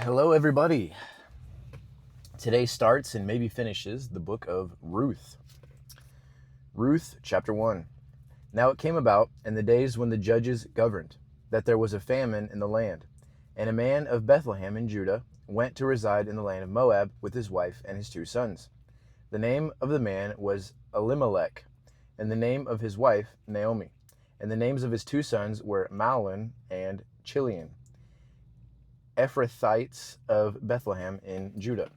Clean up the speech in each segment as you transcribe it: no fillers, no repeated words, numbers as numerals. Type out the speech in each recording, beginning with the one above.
Hello, everybody. Today starts and maybe finishes the book of Ruth. Ruth, chapter 1. Now it came about in the days when the judges governed, that there was a famine in the land. And a man of Bethlehem in Judah went to reside in the land of Moab with his wife and his 2 sons. The name of the man was Elimelech, and the name of his wife Naomi. And the names of his 2 sons were Mahlon and Chilion, Ephrathites of Bethlehem in Judah.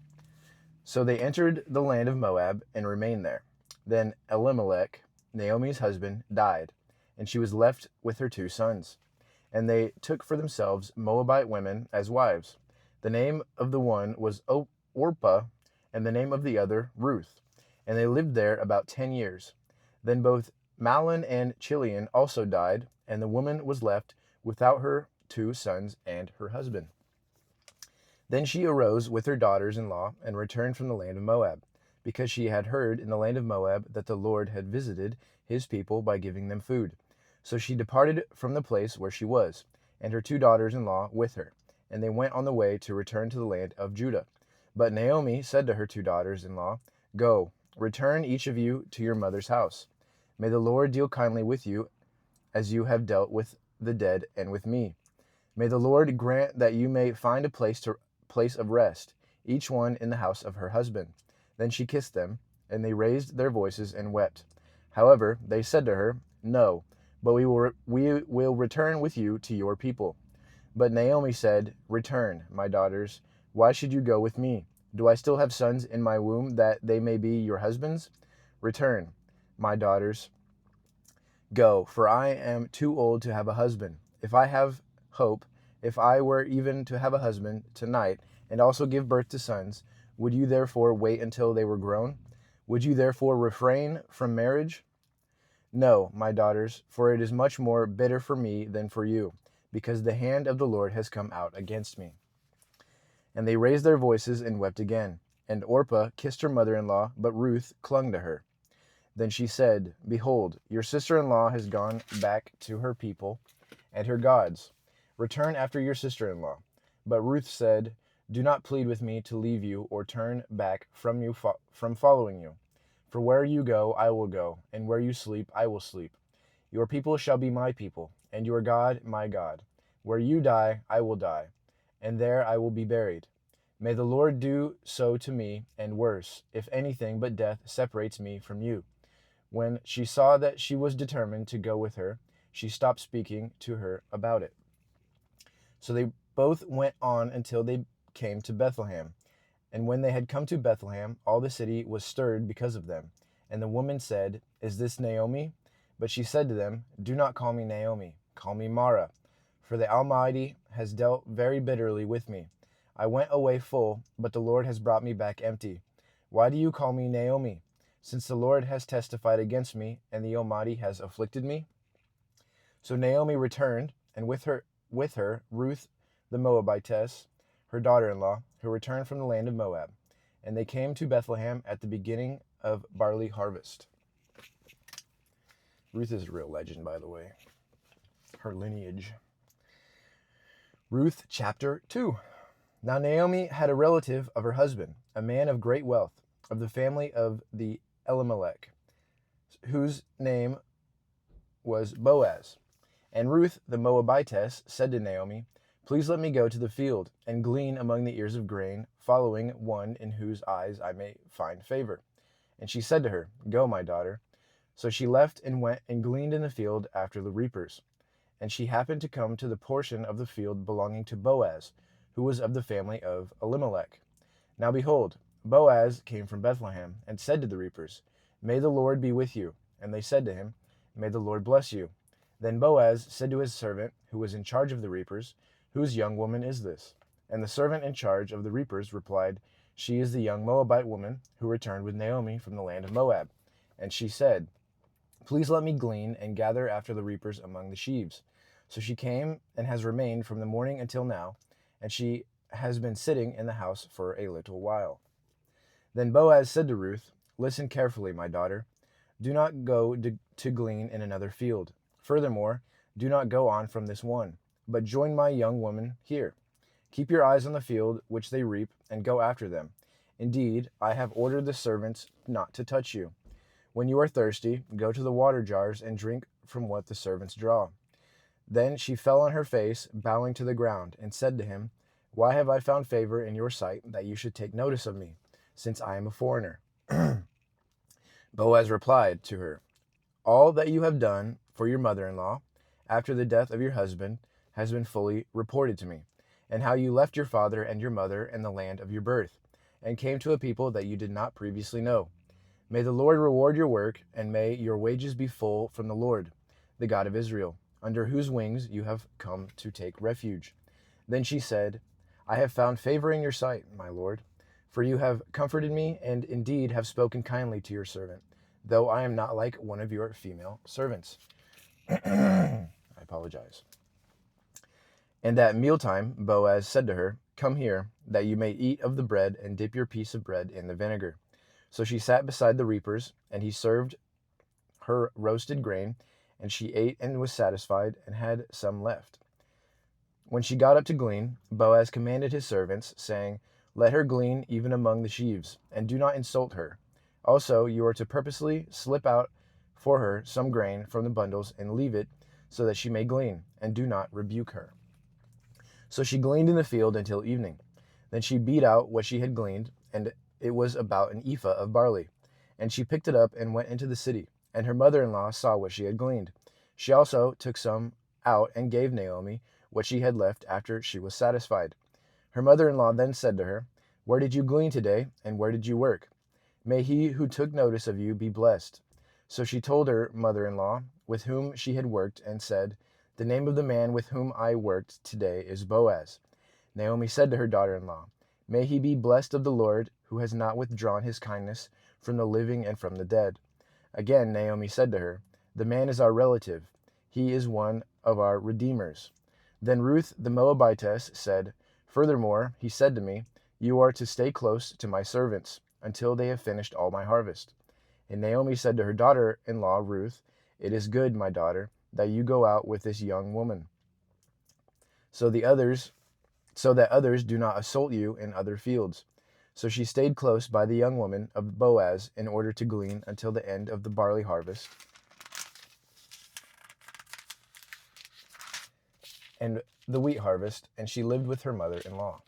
So they entered the land of Moab and remained there. Then Elimelech, Naomi's husband, died, and she was left with her 2 sons. And they took for themselves Moabite women as wives. The name of the one was Orpah, and the name of the other Ruth. And they lived there about 10 years. Then both Mahlon and Chilion also died, and the woman was left without her 2 sons and her husband. Then she arose with her daughters-in-law and returned from the land of Moab, because she had heard in the land of Moab that the Lord had visited his people by giving them food. So she departed from the place where she was, and her 2 daughters-in-law with her, and they went on the way to return to the land of Judah. But Naomi said to her 2 daughters-in-law, "Go, return each of you to your mother's house. May the Lord deal kindly with you, as you have dealt with the dead and with me. May the Lord grant that you may find a place of rest, each one in the house of her husband." Then she kissed them, and they raised their voices and wept. However, they said to her, "No, but we will return with you to your people." But Naomi said, "Return, my daughters. Why should you go with me? Do I still have sons in my womb that they may be your husbands? Return, my daughters. Go, for I am too old to have a husband. If I have hope, if I were even to have a husband tonight, and also give birth to sons, would you therefore wait until they were grown? Would you therefore refrain from marriage? No, my daughters, for it is much more bitter for me than for you, because the hand of the Lord has come out against me." And they raised their voices and wept again. And Orpah kissed her mother-in-law, but Ruth clung to her. Then she said, "Behold, your sister-in-law has gone back to her people and her gods. Return after your sister-in-law." But Ruth said, "Do not plead with me to leave you or turn back from following you. For where you go, I will go, and where you sleep, I will sleep. Your people shall be my people, and your God, my God. Where you die, I will die, and there I will be buried. May the Lord do so to me, and worse, if anything but death separates me from you." When she saw that she was determined to go with her, she stopped speaking to her about it. So they both went on until they came to Bethlehem. And when they had come to Bethlehem, all the city was stirred because of them. And the woman said, "Is this Naomi?" But she said to them, "Do not call me Naomi, call me Mara, for the Almighty has dealt very bitterly with me. I went away full, but the Lord has brought me back empty. Why do you call me Naomi? Since the Lord has testified against me, and the Almighty has afflicted me?" So Naomi returned, and with her Ruth the Moabitess, her daughter-in-law, who returned from the land of Moab. And they came to Bethlehem at the beginning of barley harvest. Ruth is a real legend, by the way. Her lineage. Ruth chapter 2. Now Naomi had a relative of her husband, a man of great wealth, of the family of the Elimelech, whose name was Boaz. And Ruth the Moabitess said to Naomi, "Please let me go to the field and glean among the ears of grain, following one in whose eyes I may find favor." And she said to her, "Go, my daughter." So she left and went and gleaned in the field after the reapers. And she happened to come to the portion of the field belonging to Boaz, who was of the family of Elimelech. Now behold, Boaz came from Bethlehem, and said to the reapers, "May the Lord be with you." And they said to him, "May the Lord bless you." Then Boaz said to his servant, who was in charge of the reapers, "Whose young woman is this?" And the servant in charge of the reapers replied, "She is the young Moabite woman who returned with Naomi from the land of Moab." And she said, "Please let me glean and gather after the reapers among the sheaves." So she came and has remained from the morning until now, and she has been sitting in the house for a little while. Then Boaz said to Ruth, "Listen carefully, my daughter. Do not go to glean in another field. Furthermore, do not go on from this one, but join my young woman here. Keep your eyes on the field which they reap, and go after them. Indeed, I have ordered the servants not to touch you. When you are thirsty, go to the water jars and drink from what the servants draw." Then she fell on her face, bowing to the ground, and said to him, "Why have I found favor in your sight, that you should take notice of me, since I am a foreigner?" Boaz replied to her, "All that you have done for your mother-in-law after the death of your husband has been fully reported to me, and how you left your father and your mother and the land of your birth, and came to a people that you did not previously know. May the Lord reward your work, and may your wages be full from the Lord, the God of Israel, under whose wings you have come to take refuge." Then she said, "I have found favor in your sight, my Lord, for you have comforted me, and indeed have spoken kindly to your servant, though I am not like one of your female servants." I apologize. And at mealtime Boaz said to her, "Come here, that you may eat of the bread, and dip your piece of bread in the vinegar." So she sat beside the reapers, and he served her roasted grain, and she ate and was satisfied, and had some left. When she got up to glean, Boaz commanded his servants, saying, "Let her glean even among the sheaves, and do not insult her. Also, you are to purposely slip out for her some grain from the bundles, and leave it, so that she may glean, and do not rebuke her." So she gleaned in the field until evening. Then she beat out what she had gleaned, and it was about an ephah of barley. And she picked it up and went into the city. And her mother-in-law saw what she had gleaned. She also took some out and gave Naomi what she had left after she was satisfied. Her mother-in-law then said to her, "Where did you glean today, and where did you work? May he who took notice of you be blessed." So she told her mother-in-law with whom she had worked, and said, "The name of the man with whom I worked today is Boaz." Naomi said to her daughter-in-law, "May he be blessed of the Lord, who has not withdrawn his kindness from the living and from the dead." Again Naomi said to her, "The man is our relative. He is one of our redeemers." Then Ruth the Moabitess said, "Furthermore, he said to me, 'You are to stay close to my servants until they have finished all my harvest.'" And Naomi said to her daughter-in-law Ruth, "It is good, my daughter, that you go out with this young woman, so that others do not assault you in other fields." So she stayed close by the young woman of Boaz in order to glean until the end of the barley harvest and the wheat harvest, and she lived with her mother-in-law.